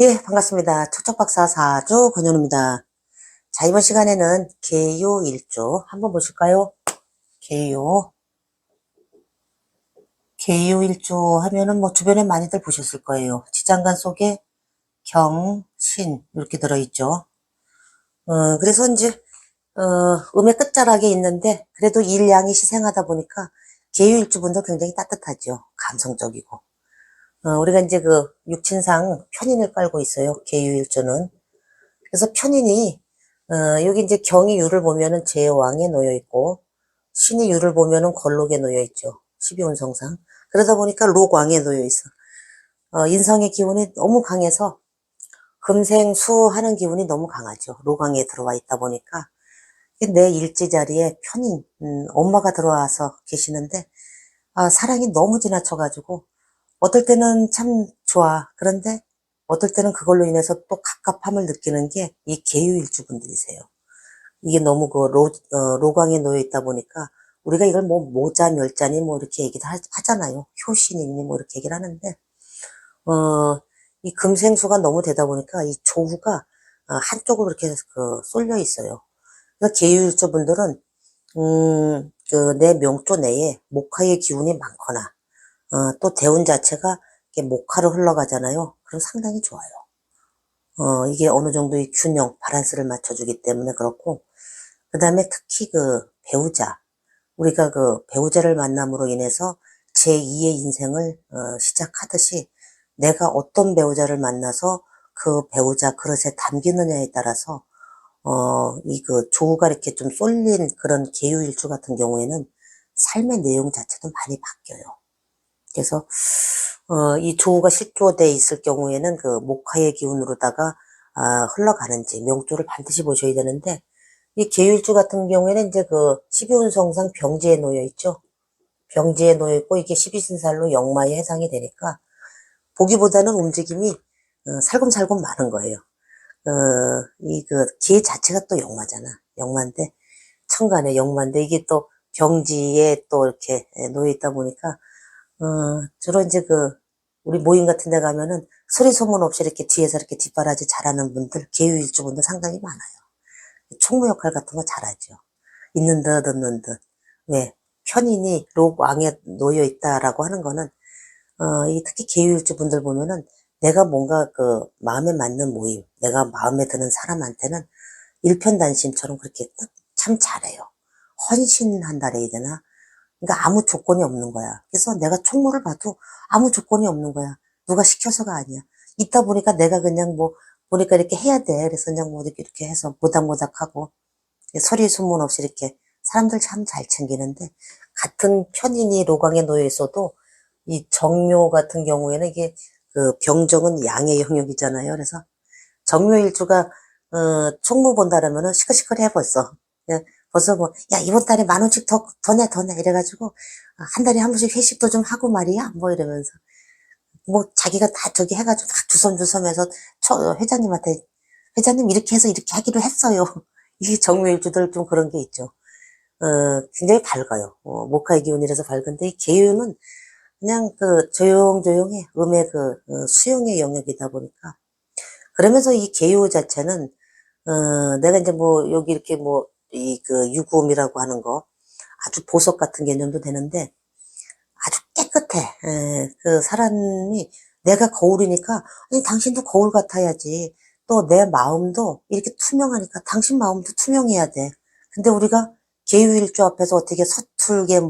예, 반갑습니다. 척척박사 4주 권현우입니다. 자, 이번 시간에는 계요 일조 한번 보실까요? 계요. 계요 일조 하면은 뭐 주변에 많이들 보셨을 거예요. 지장간 속에 경, 신 이렇게 들어있죠. 그래서 이제 음의 끝자락에 있는데 그래도 일양이 시생하다 보니까 계요 일주분도 굉장히 따뜻하죠. 감성적이고. 우리가 이제 그 육친상 편인을 깔고 있어요. 계요 일조는. 그래서 편인이 여기 이제 경이 유를 보면은 제왕에 놓여 있고 신이 유를 보면은 걸록에 놓여 있죠. 12운성상. 그러다 보니까 록왕에 놓여 있어. 인성의 기운이 너무 강해서 금생수 하는 기운이 너무 강하죠. 록왕에 들어와 있다 보니까 내 일지 자리에 편인 엄마가 들어와서 계시는데 사랑이 너무 지나쳐가지고 어떨 때는 참 좋아. 그런데 어떨 때는 그걸로 인해서 또 갑갑함을 느끼는 게 이 계유일주분들이세요. 이게 너무 로광에 놓여 있다 보니까 우리가 이걸 뭐 모자, 멸자니 뭐 이렇게 얘기를 하잖아요. 효신이니 뭐 이렇게 얘기를 하는데, 이 금생수가 너무 되다 보니까 이 조후가 한쪽으로 이렇게 쏠려 있어요. 그래서 계유일주분들은, 내 명조 내에 목화의 기운이 많거나, 또 대운 자체가 이렇게 목화로 흘러가잖아요. 그럼 상당히 좋아요. 이게 어느 정도의 균형, 바란스를 맞춰주기 때문에 그렇고, 그 다음에 특히 배우자, 우리가 배우자를 만남으로 인해서 제2의 인생을 시작하듯이 내가 어떤 배우자를 만나서 그 배우자 그릇에 담기느냐에 따라서 이 조우가 이렇게 좀 쏠린 그런 계유일주 같은 경우에는 삶의 내용 자체도 많이 바뀌어요. 그래서 이 조우가 실조돼 있을 경우에는 목화의 기운으로다가 흘러가는지 명조를 반드시 보셔야 되는데, 이 계율주 같은 경우에는 이제 12운성상 병지에 놓여 있죠. 병지에 놓여 있고 이게 12신살로 역마에 해당이 되니까 보기보다는 움직임이 살금살금 많은 거예요. 기 자체가 또 역마잖아. 역마인데 천간에 역마인데 이게 또 병지에 또 이렇게 놓여 있다 보니까 주로 이제 우리 모임 같은 데 가면은 소리 소문 없이 이렇게 뒤에서 이렇게 뒷바라지 잘하는 분들, 계유일주분들 상당히 많아요. 총무 역할 같은 거 잘하죠. 있는 듯 없는 듯. 왜? 편인이 록왕에 놓여 있다라고 하는 거는, 이 특히 계유일주 분들 보면은 내가 뭔가 마음에 맞는 모임, 내가 마음에 드는 사람한테는 일편단심처럼 그렇게 꾹 참 잘해요. 헌신한다 해야 되나? 그러니까 아무 조건이 없는 거야. 그래서 내가 총무를 봐도 아무 조건이 없는 거야. 누가 시켜서가 아니야. 있다 보니까 내가 그냥 보니까 이렇게 해야 돼. 그래서 그냥 이렇게 해서 모닥모닥하고 소리 소문 없이 이렇게 사람들 참 잘 챙기는데, 같은 편인이 로강에 놓여 있어도 이 정묘 같은 경우에는 이게 병정은 양의 영역이잖아요. 그래서 정묘일주가 총무 본다라면은 시끌시끌해 벌써. 예, 벌써 야 이번 달에 10,000원씩 더 내 이래가지고 한 달에 한 번씩 회식도 좀 하고 말이야 뭐 이러면서 자기가 다 저기 해가지고 막 주섬주섬해서 회장님한테, 회장님 이렇게 해서 이렇게 하기로 했어요. 이게 정묘일주들 좀 그런 게 있죠. 굉장히 밝아요. 목화의 기운이라서 밝은데 이 계유는 그냥 조용조용해. 음의 수용의 영역이다 보니까. 그러면서 이 계유 자체는, 내가 이제 여기 이렇게 유구음이라고 하는 거, 아주 보석 같은 개념도 되는데, 아주 깨끗해. 사람이, 내가 거울이니까, 아니, 당신도 거울 같아야지. 또 내 마음도 이렇게 투명하니까 당신 마음도 투명해야 돼. 근데 우리가 계유일주 앞에서 어떻게 서툴게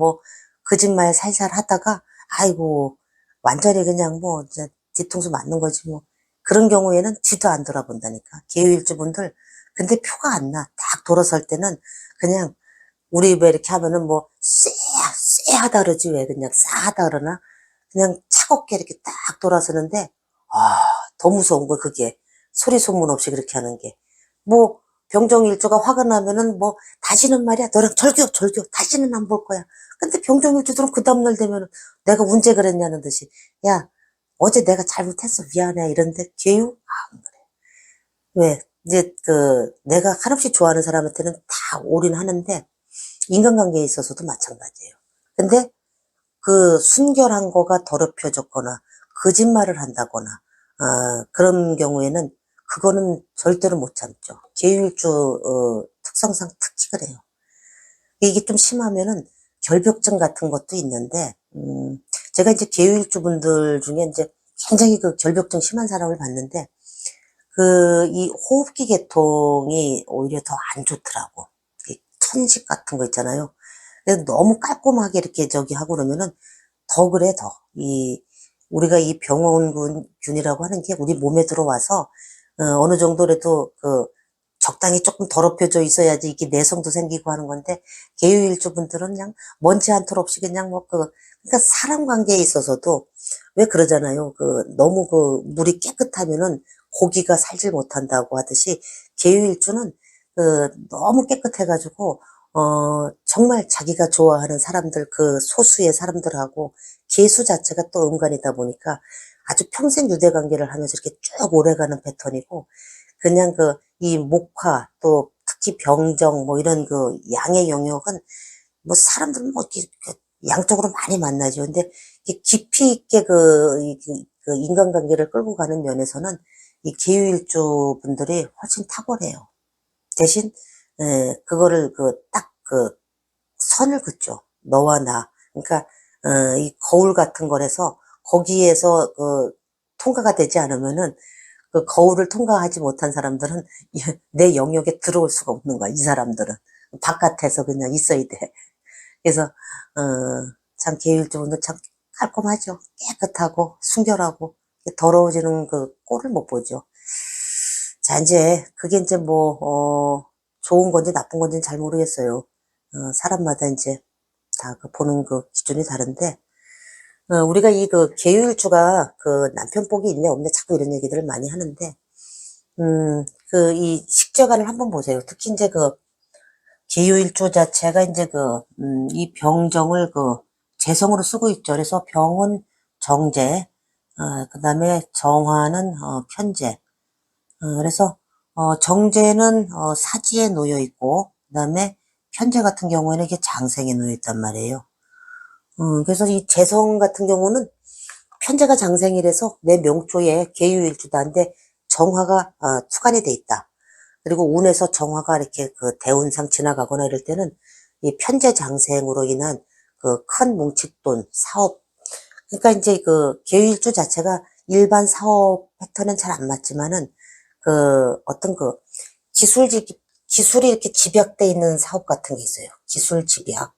거짓말 살살 하다가, 아이고, 완전히 그냥 이제 뒤통수 맞는 거지 뭐. 그런 경우에는 뒤도 안 돌아본다니까. 계유일주 분들. 근데 표가 안 나. 딱 돌아설 때는 그냥 우리 왜 이렇게 하면은 쎄하다 그러지 왜 그냥 싸하다 그러나? 그냥 차갑게 이렇게 딱 돌아서는데, 더 무서운 거 그게. 소리 소문 없이 그렇게 하는 게. 병정일주가 화가 나면은 다시는 말이야. 너랑 절교. 다시는 안 볼 거야. 근데 병정일주들은 그 다음날 되면은 내가 언제 그랬냐는 듯이. 야, 어제 내가 잘못했어. 미안해. 이런데 계유? 안 그래. 왜? 이제 내가 한없이 좋아하는 사람한테는 다 올인하는데, 인간관계에 있어서도 마찬가지예요. 근데 순결한 거가 더럽혀졌거나, 거짓말을 한다거나, 그런 경우에는 그거는 절대로 못 참죠. 계유일주 특성상 특히 그래요. 이게 좀 심하면은 결벽증 같은 것도 있는데, 제가 이제 계유일주 분들 중에 이제 굉장히 그 결벽증 심한 사람을 봤는데, 이 호흡기 계통이 오히려 더 안 좋더라고. 이 천식 같은 거 있잖아요. 그래서 너무 깔끔하게 이렇게 저기 하고 그러면은 더 그래, 더. 우리가 이 병원균이라고 하는 게 우리 몸에 들어와서, 어느 정도라도 적당히 조금 더럽혀져 있어야지 이게 내성도 생기고 하는 건데, 계유일주 분들은 그냥 먼지 한 톨 없이 그냥 그러니까 사람 관계에 있어서도 왜 그러잖아요. 너무 물이 깨끗하면은 고기가 살질 못한다고 하듯이, 계유일주는 너무 깨끗해가지고, 정말 자기가 좋아하는 사람들, 소수의 사람들하고 계수 자체가 또 음간이다 보니까 아주 평생 유대 관계를 하면서 이렇게 쭉 오래가는 패턴이고, 그냥 이 목화, 또 특히 병정, 뭐 이런 양의 영역은 뭐 사람들은 뭐 이렇게 양쪽으로 많이 만나죠. 근데 이렇게 깊이 있게 인간관계를 끌고 가는 면에서는 이 계유일주 분들이 훨씬 탁월해요. 대신, 그거를 딱 선을 긋죠. 너와 나. 그러니까, 이 거울 같은 거라서 거기에서 통과가 되지 않으면은 그 거울을 통과하지 못한 사람들은 내 영역에 들어올 수가 없는 거야, 이 사람들은. 바깥에서 그냥 있어야 돼. 그래서, 참, 계율적으로 참 깔끔하죠. 깨끗하고, 순결하고, 더러워지는 꼴을 못 보죠. 자, 이제, 그게 이제 좋은 건지 나쁜 건지는 잘 모르겠어요. 사람마다 이제 다 보는 기준이 다른데, 우리가 계율주가 남편 복이 있네, 없네, 자꾸 이런 얘기들을 많이 하는데, 이 식재관을 한번 보세요. 특히 이제 계율주 자체가 이제 이 병정을 재성으로 쓰고 있죠. 그래서 병은 정제, 그 다음에 정화는 편제. 그래서 정제는 사지에 놓여 있고, 그 다음에 편제 같은 경우에는 이게 장생에 놓여 있단 말이에요. 그래서 이 재성 같은 경우는 편제가 장생이라서 내 명초에 계유일주다인데 정화가 투관이 돼 있다. 그리고 운에서 정화가 이렇게 대운상 지나가거나 이럴 때는 이 편제 장생으로 인한 큰 뭉칫돈, 사업. 그러니까 이제 계유일주 자체가 일반 사업 패턴은 잘 안 맞지만은 어떤 기술이 이렇게 집약돼 있는 사업 같은 게 있어요. 기술 집약.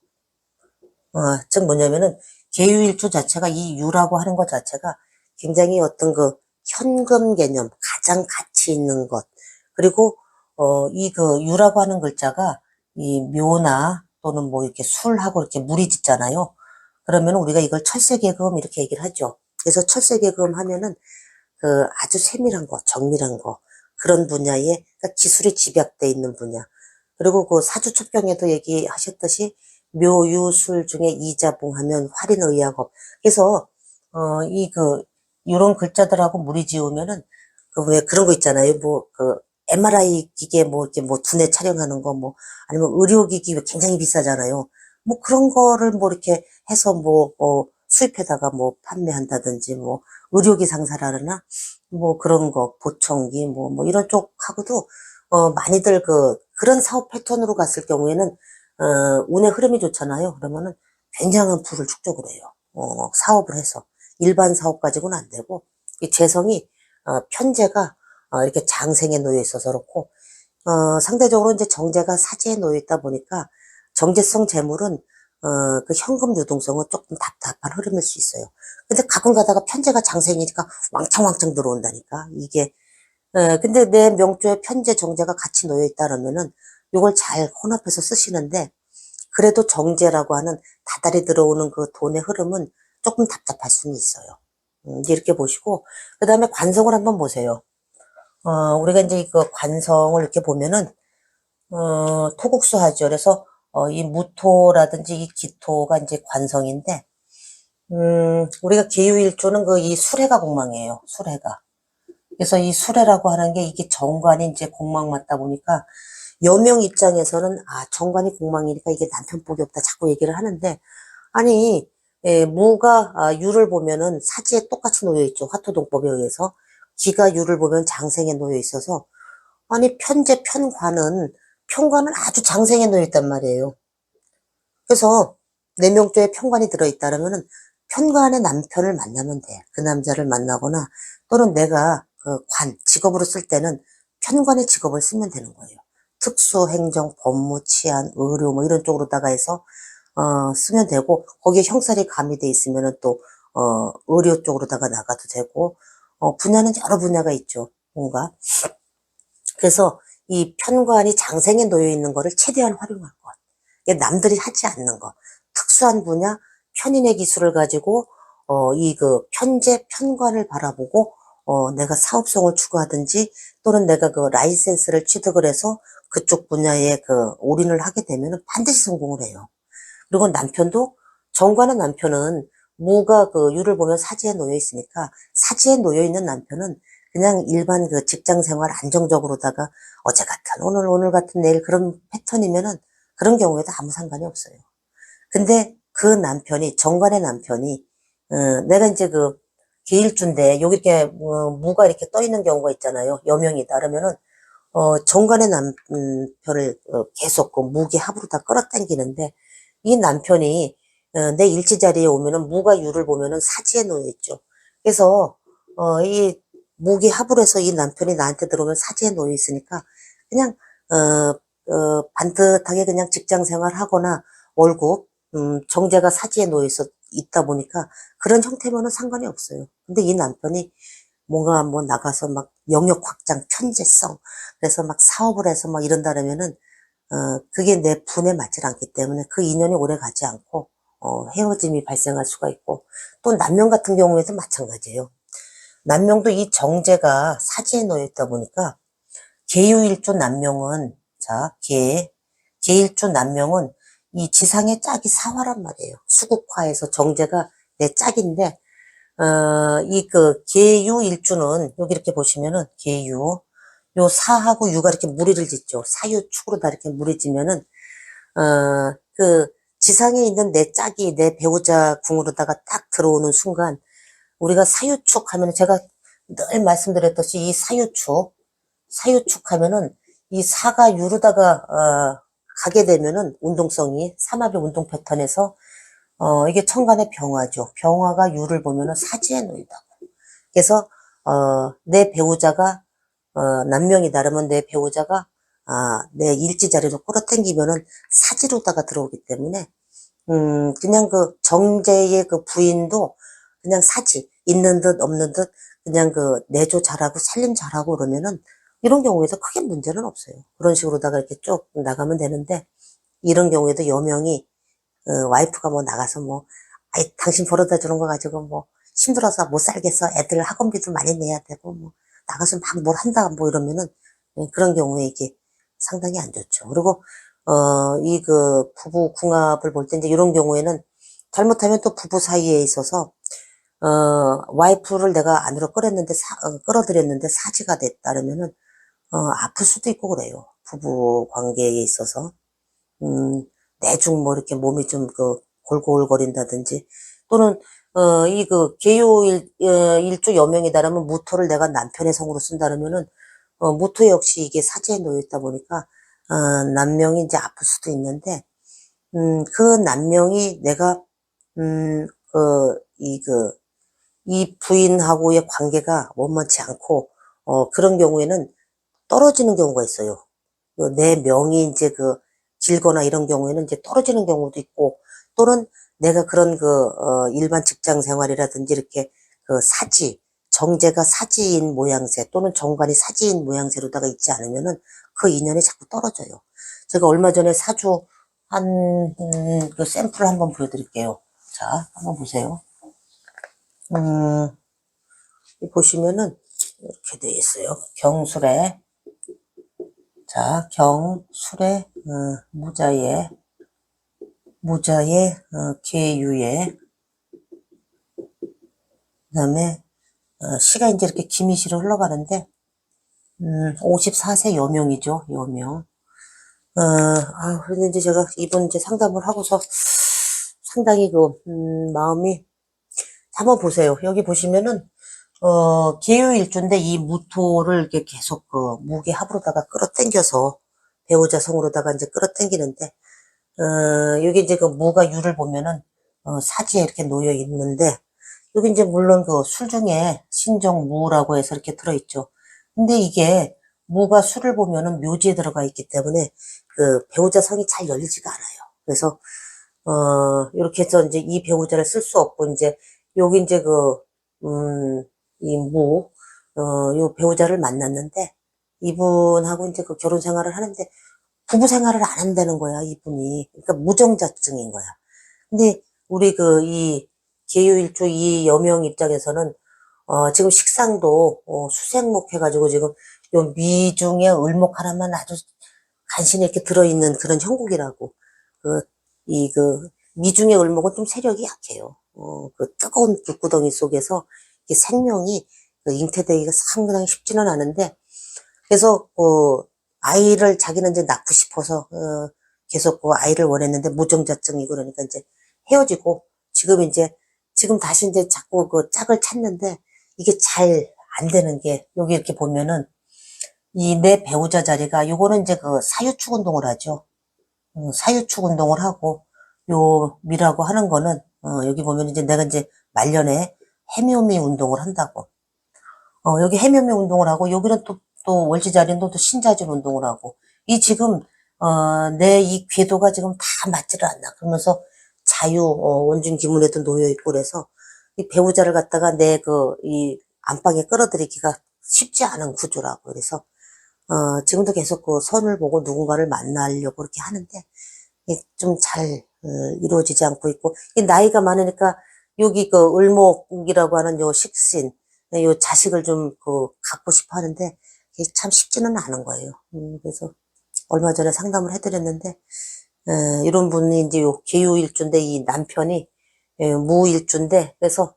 즉 뭐냐면은 계유일주 자체가 이 유라고 하는 것 자체가 굉장히 어떤 현금 개념, 가장 가치 있는 것. 그리고 이 유라고 하는 글자가 이 묘나 또는 뭐 이렇게 술하고 이렇게 물이 짓잖아요. 그러면 우리가 이걸 철새계금 이렇게 얘기를 하죠. 그래서 철새계금 하면은 아주 세밀한 거, 정밀한 거, 그런 분야에 그러니까 기술이 집약돼 있는 분야. 그리고 사주첩경에도 얘기하셨듯이 묘유술 중에 이자봉하면 활인의학업. 그래서 이런 글자들하고 무리 지으면은 왜 그런 거 있잖아요. MRI 기계 이렇게 두뇌 촬영하는 거 아니면 의료기기 굉장히 비싸잖아요. 그런 거를 이렇게 해서 수입해다가 판매한다든지 의료기 상사라나 그런 거 보청기 이런 쪽하고도 많이들 그런 사업 패턴으로 갔을 경우에는 운의 흐름이 좋잖아요. 그러면은 굉장한 부를 축적을 해요. 사업을 해서 일반 사업 가지고는 안 되고 이 재성이 편재가 이렇게 장생에 놓여 있어서 그렇고 상대적으로 이제 정제가 사지에 놓여 있다 보니까 정제성 재물은 현금 유동성은 조금 답답한 흐름일 수 있어요. 근데 가끔 가다가 편제가 장생이니까 왕창왕창 들어온다니까. 이게 근데 내 명조에 편제 정제가 같이 놓여 있다 그러면은 이걸 잘 혼합해서 쓰시는데 그래도 정제라고 하는 다달이 들어오는 돈의 흐름은 조금 답답할 수는 있어요. 이렇게 보시고 그 다음에 관성을 한번 보세요. 우리가 이제 관성을 이렇게 보면은 토국수 하죠. 그래서 이 무토라든지 이 기토가 이제 관성인데 우리가 계유일조는 이 수레가 공망이에요. 수레가. 그래서 이 수레라고 하는 게 이게 정관이 이제 공망 맞다 보니까 여명 입장에서는 정관이 공망이니까 이게 남편 복이 없다 자꾸 얘기를 하는데 아니 무가 유를 보면은 사지에 똑같이 놓여 있죠. 화토동법에 의해서 기가 유를 보면 장생에 놓여 있어서, 아니, 편관은 아주 장생에 놓여 있단 말이에요. 그래서 내 명조에 편관이 들어있다면은 편관의 남편을 만나면 돼. 그 남자를 만나거나 또는 내가 직업으로 쓸 때는 편관의 직업을 쓰면 되는 거예요. 특수, 행정, 법무, 치안, 의료 뭐 이런 쪽으로다가 해서 쓰면 되고, 거기에 형살이 가미돼 있으면은 또 의료 쪽으로다가 나가도 되고, 분야는 여러 분야가 있죠. 뭔가. 그래서 이 편관이 장생에 놓여 있는 거를 최대한 활용할 것. 이게 남들이 하지 않는 거. 특수한 분야, 편인의 기술을 가지고, 편관을 바라보고, 내가 사업성을 추구하든지, 또는 내가 그 라이센스를 취득을 해서 그쪽 분야에 올인을 하게 되면 반드시 성공을 해요. 그리고 정관의 남편은 무가 유를 보면 사지에 놓여 있으니까, 사지에 놓여 있는 남편은 그냥 일반 직장 생활 안정적으로다가 어제 같은 오늘 같은 내일 그런 패턴이면은 그런 경우에도 아무 상관이 없어요. 근데 정관의 남편이, 내가 이제 계일주인데, 여기 이렇게, 무가 이렇게 떠 있는 경우가 있잖아요. 여명이다. 그러면은, 정관의 남편을 계속 무기 합으로 다 끌어당기는데, 이 남편이, 내 일지 자리에 오면은 무가 유를 보면은 사지에 놓여 있죠. 그래서, 이 무기 합으로 해서 이 남편이 나한테 들어오면 사지에 놓여 있으니까, 그냥, 반듯하게 그냥 직장 생활 하거나 월급, 정제가 사지에 놓여 있다 보니까 그런 형태면은 상관이 없어요. 근데 이 남편이 뭔가 나가서 막 영역 확장, 편재성, 그래서 막 사업을 해서 막 이런다 그러면은, 그게 내 분에 맞질 않기 때문에 그 인연이 오래 가지 않고, 헤어짐이 발생할 수가 있고, 또 남명 같은 경우에도 마찬가지예요. 남명도 이 정제가 사지에 놓여 있다 보니까, 계유일주 남명은, 자, 계일주 남명은 이 지상의 짝이 사화란 말이에요. 수국화에서 정제가 내 짝인데, 계유일주는, 여기 이렇게 보시면은, 요 사하고 유가 이렇게 무리를 짓죠. 사유축으로 다 이렇게 무리 지면은, 지상에 있는 내 짝이 내 배우자 궁으로다가 딱 들어오는 순간, 우리가 사유축 하면은 제가 늘 말씀드렸듯이 이 사유축 하면은 이 사가 유로다가, 가게 되면은 운동성이, 삼합의 운동 패턴에서, 이게 천간의 병화죠. 병화가 유를 보면은 사지에 놓인다고. 그래서, 내 배우자가, 남명이다. 그러면 내 배우자가, 내 일지 자리로 끌어당기면은 사지로다가 들어오기 때문에, 그냥 정제의 부인도 그냥 사지, 있는 듯 없는 듯, 그냥 내조 잘하고 살림 잘하고 그러면은, 이런 경우에도 크게 문제는 없어요. 그런 식으로다가 이렇게 쭉 나가면 되는데, 이런 경우에도 여명이, 와이프가 나가서 아이, 당신 벌어다 주는 거 가지고 힘들어서 못 살겠어. 애들 학원비도 많이 내야 되고, 나가서 막 뭘 한다, 이러면은, 그런 경우에 이게 상당히 안 좋죠. 그리고, 부부 궁합을 볼 때 이제 이런 경우에는 잘못하면 또 부부 사이에 있어서, 와이프를 내가 안으로 끌어들였는데 사지가 됐다. 그러면은, 아플 수도 있고 그래요. 부부 관계에 있어서. 내중 이렇게 몸이 좀 골골거린다든지, 또는, 일주 여명이다라면 무토를 내가 남편의 성으로 쓴다면은, 무토 역시 이게 사지에 놓여있다 보니까, 남명이 이제 아플 수도 있는데, 그 남명이 내가, 음, 이 부인하고의 관계가 원만치 않고, 그런 경우에는 떨어지는 경우가 있어요. 내 명이 이제 길거나 이런 경우에는 이제 떨어지는 경우도 있고, 또는 내가 그런 일반 직장 생활이라든지 이렇게 정제가 사지인 모양새 또는 정관이 사지인 모양새로다가 있지 않으면은 그 인연이 자꾸 떨어져요. 제가 얼마 전에 사주 그 샘플을 한번 보여드릴게요. 자, 한번 보세요. 보시면은 이렇게 돼 있어요. 경술에, 자, 경술에, 무자에, 계유에, 그 다음에, 시가 이제 이렇게 기미시로 흘러가는데, 54세 여명이죠, 여명. 그런데 이제 제가 이번 이제 상담을 하고서 상당히 마음이, 한번 보세요. 여기 보시면은, 계유일주인데 이 무토를 이렇게 계속 그 무게 합으로다가 끌어당겨서 배우자 성으로다가 이제 끌어당기는데, 여기 이제 그 무가 유를 보면은, 사지에 이렇게 놓여 있는데, 여기 이제 물론 그 술 중에 신정무라고 해서 이렇게 들어있죠. 근데 이게 무가 술을 보면은 묘지에 들어가 있기 때문에 그 배우자 성이 잘 열리지가 않아요. 그래서 이렇게 해서 이제 이 배우자를 쓸 수 없고 이제 여기 이제 이 요 배우자를 만났는데 이분하고 이제 그 결혼 생활을 하는데 부부 생활을 안 한다는 거야, 이분이. 그러니까 무정자증인 거야. 근데 우리 이 계유일주 이 여명 입장에서는 지금 식상도 수생목 해가지고 지금 요 미중에 을목 하나만 아주 간신히 이렇게 들어있는 그런 형국이라고. 미중의 을목은 좀 세력이 약해요. 그 뜨거운 불구덩이 속에서 이 생명이 잉태되기가 상당히 쉽지는 않은데, 그래서 아이를 자기는 이제 낳고 싶어서 계속 아이를 원했는데 무정자증이고 그러니까 이제 헤어지고 지금 다시 이제 자꾸 그 짝을 찾는데 이게 잘 안 되는 게 여기 이렇게 보면은 이 내 배우자 자리가 요거는 이제 그 사유축 운동을 하죠. 사유축 운동을 하고 요 미라고 하는 거는 여기 보면 이제 내가 이제 말년에 해묘미 운동을 한다고. 여기 해묘미 운동을 하고 여기는 또 월지 자리는 또 신자진 운동을 하고 이 지금 내 이 궤도가 지금 다 맞지를 않나. 그러면서 원중 기문에도 놓여 있고 그래서 이 배우자를 갖다가 이 안방에 끌어들이기가 쉽지 않은 구조라고. 그래서 지금도 계속 그 선을 보고 누군가를 만나려고 그렇게 하는데 좀 잘 이루어지지 않고 있고 이 나이가 많으니까 여기 그 을목이라고 하는 요 식신 요 자식을 좀 갖고 싶어 하는데 이게 참 쉽지는 않은 거예요. 그래서 얼마 전에 상담을 해드렸는데 이런 분이 이제 요 계유일주인데 이 남편이 무일주인데 그래서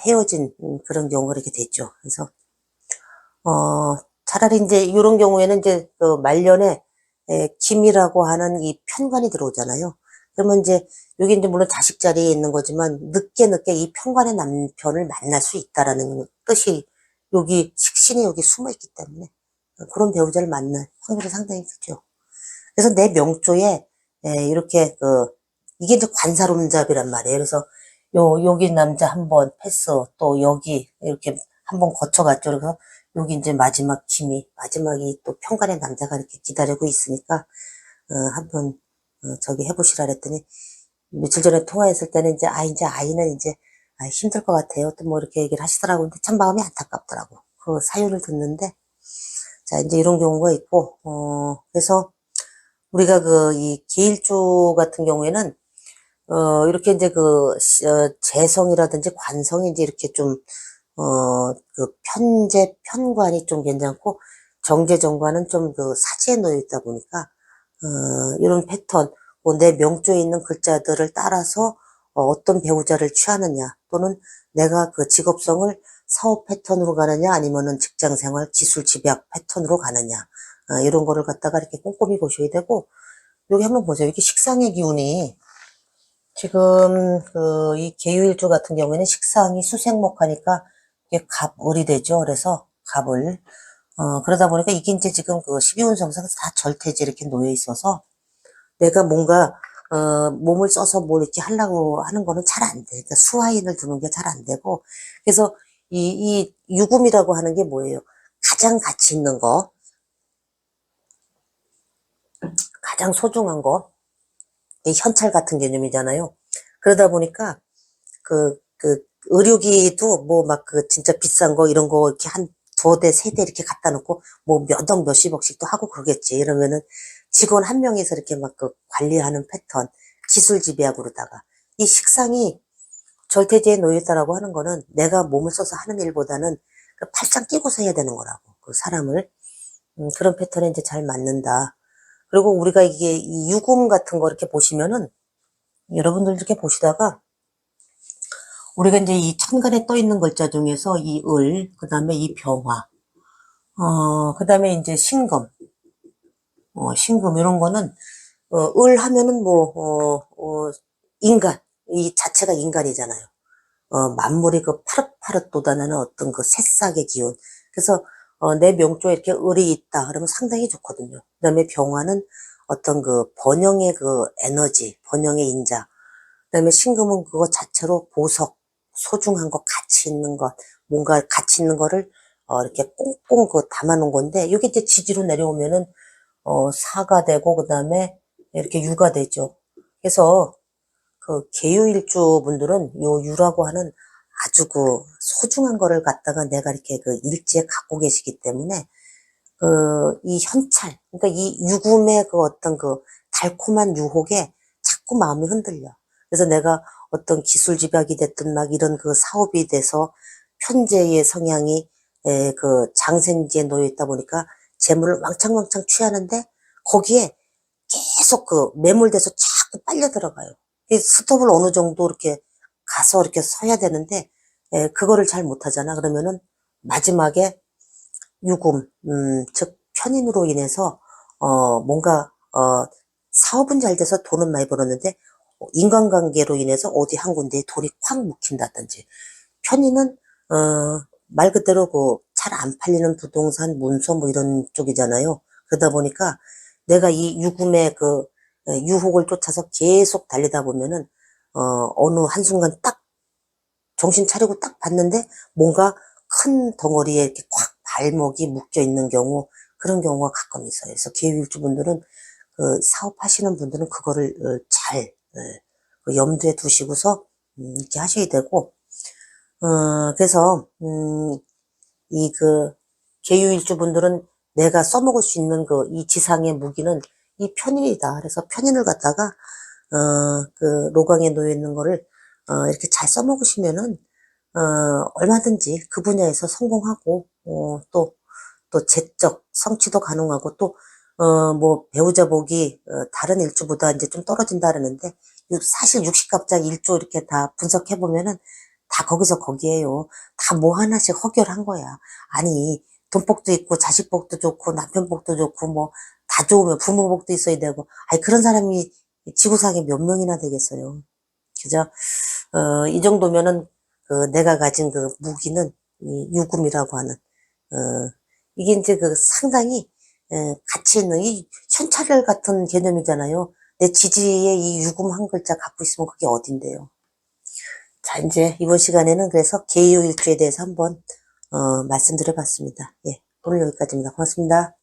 헤어진 그런 경우가 이렇게 됐죠. 그래서 차라리 이제 이런 경우에는 이제 그 말년에 김이라고 하는 이 편관이 들어오잖아요. 그러면 이제 여기 이제 물론 자식 자리에 있는 거지만 늦게 이 편관의 남편을 만날 수 있다라는 뜻이 여기 식신이 여기 숨어 있기 때문에 그런 배우자를 만날 확률이 상당히 크죠. 그래서 내 명조에 이렇게 이게 이제 관사론잡이란 말이에요. 그래서 여기 남자 한 번 패스 또 여기 이렇게 한 번 거쳐갔죠. 그래서 여기 이제 마지막이 또 편관의 남자가 이렇게 기다리고 있으니까 한번 저기 해보시라 그랬더니 며칠 전에 통화했을 때는 이제 아이는 이제 힘들 것 같아요. 또 뭐 이렇게 얘기를 하시더라고. 근데 참 마음이 안타깝더라고. 그 사연을 듣는데 자 이제 이런 경우가 있고 그래서 우리가 이 기일주 같은 경우에는 이렇게 이제 재성이라든지 관성이 이제 이렇게 좀 편관이 좀 괜찮고 정관은 좀 사지에 놓여 있다 보니까 이런 패턴, 뭐 내 명조에 있는 글자들을 따라서 어떤 배우자를 취하느냐, 또는 내가 그 직업성을 사업 패턴으로 가느냐, 아니면은 직장 생활, 기술 집약 패턴으로 가느냐, 이런 거를 갖다가 이렇게 꼼꼼히 보셔야 되고, 여기 한번 보세요. 이렇게 식상의 기운이, 지금 이 계유일주 같은 경우에는 식상이 수생목하니까 이게 갑을이 되죠. 그래서 갑을, 그러다 보니까 이게 이제 지금 12운 성상에서 다 절태지 이렇게 놓여 있어서, 내가 뭔가 몸을 써서 뭘 이렇게 하려고 하는 거는 잘 안 돼. 그러니까 수화인을 두는 게 잘 안 되고, 그래서 이 유금이라고 하는 게 뭐예요? 가장 가치 있는 거, 가장 소중한 거, 이 현찰 같은 개념이잖아요. 그러다 보니까 의료기도 뭐 진짜 비싼 거 이런 거 이렇게 한 2대, 3대 이렇게 갖다 놓고 뭐 몇십억씩도 하고 그러겠지. 이러면은 직원 한 명에서 이렇게 관리하는 패턴, 기술 지배하고로다가 이 식상이 절대지에 놓여있다라고 하는 거는 내가 몸을 써서 하는 일보다는 팔짱 끼고서 해야 되는 거라고. 그 사람을. 그런 패턴에 이제 잘 맞는다. 그리고 우리가 이 유금 같은 거 이렇게 보시면은 여러분들 이렇게 보시다가 우리가 이제 이 천간에 떠 있는 글자 중에서 이 을, 그 다음에 이 병화, 그 다음에 이제 신금, 신금 이런 거는 을 하면은 인간, 이 자체가 인간이잖아요. 만물이 그 파릇파릇 돋아나는 어떤 그 새싹의 기운. 그래서 내 명조에 이렇게 을이 있다 그러면 상당히 좋거든요. 그다음에 병화는 어떤 그 번영의 그 에너지, 번영의 인자. 그다음에 신금은 그거 자체로 보석, 소중한 것, 가치 있는 것, 뭔가 가치 있는 거를 이렇게 꽁꽁 그 담아놓은 건데, 이게 이제 지지로 내려오면은 사가 되고 그다음에 이렇게 유가 되죠. 그래서 그 계유일주 분들은 요 유라고 하는 아주 그 소중한 거를 갖다가 내가 이렇게 그 일지에 갖고 계시기 때문에 그 이 현찰, 그러니까 이 유금의 그 어떤 그 달콤한 유혹에 자꾸 마음이 흔들려. 그래서 내가 어떤 기술 집약이 됐든 막 이런 그 사업이 돼서 편재의 성향이 그 장생지에 놓여 있다 보니까 재물을 왕창왕창 취하는데 거기에 계속 그 매몰돼서 자꾸 빨려 들어가요. 이 스톱을 어느 정도 이렇게 가서 이렇게 서야 되는데 그거를 잘 못하잖아. 그러면은 마지막에 유금, 즉 편인으로 인해서 뭔가 사업은 잘 돼서 돈은 많이 벌었는데 인간관계로 인해서 어디 한 군데에 돈이 콱 묵힌다든지. 편인은 말 그대로 그 잘 안 팔리는 부동산, 문서 뭐 이런 쪽이잖아요. 그러다 보니까 내가 이 유금의 그 유혹을 쫓아서 계속 달리다 보면은 어느 한순간 딱 정신 차리고 딱 봤는데 뭔가 큰 덩어리에 이렇게 콱 발목이 묶여 있는 경우, 그런 경우가 가끔 있어요. 그래서 기회일주분들은 그 사업하시는 분들은 그거를 잘 그 염두에 두시고서 이렇게 하셔야 되고, 그래서 이 그 계유일주분들은 내가 써먹을 수 있는 그 이 지상의 무기는 이 편인이다. 그래서 편인을 갖다가 그 로강에 놓여 있는 거를 이렇게 잘 써먹으시면은 얼마든지 그 분야에서 성공하고 또 재적 성취도 가능하고 또 뭐 배우자 복이 다른 일주보다 이제 좀 떨어진다 그러는데 사실 육식갑작 일주 이렇게 다 분석해 보면은 다 거기서 거기에요. 다 뭐 하나씩 허결한 거야. 아니 돈복도 있고 자식복도 좋고 남편복도 좋고 뭐 다 좋으면 부모복도 있어야 되고, 아니 그런 사람이 지구상에 몇 명이나 되겠어요. 그죠? 이 정도면은 그 내가 가진 그 무기는 이 유금이라고 하는 이게 이제 그 상당히 가치 있는 이 현찰 같은 개념이잖아요. 내 지지에 이 유금 한 글자 갖고 있으면 그게 어딘데요. 자, 이제 이번 시간에는 그래서 계유일주에 대해서 한번 말씀드려 봤습니다. 예, 오늘 여기까지입니다. 고맙습니다.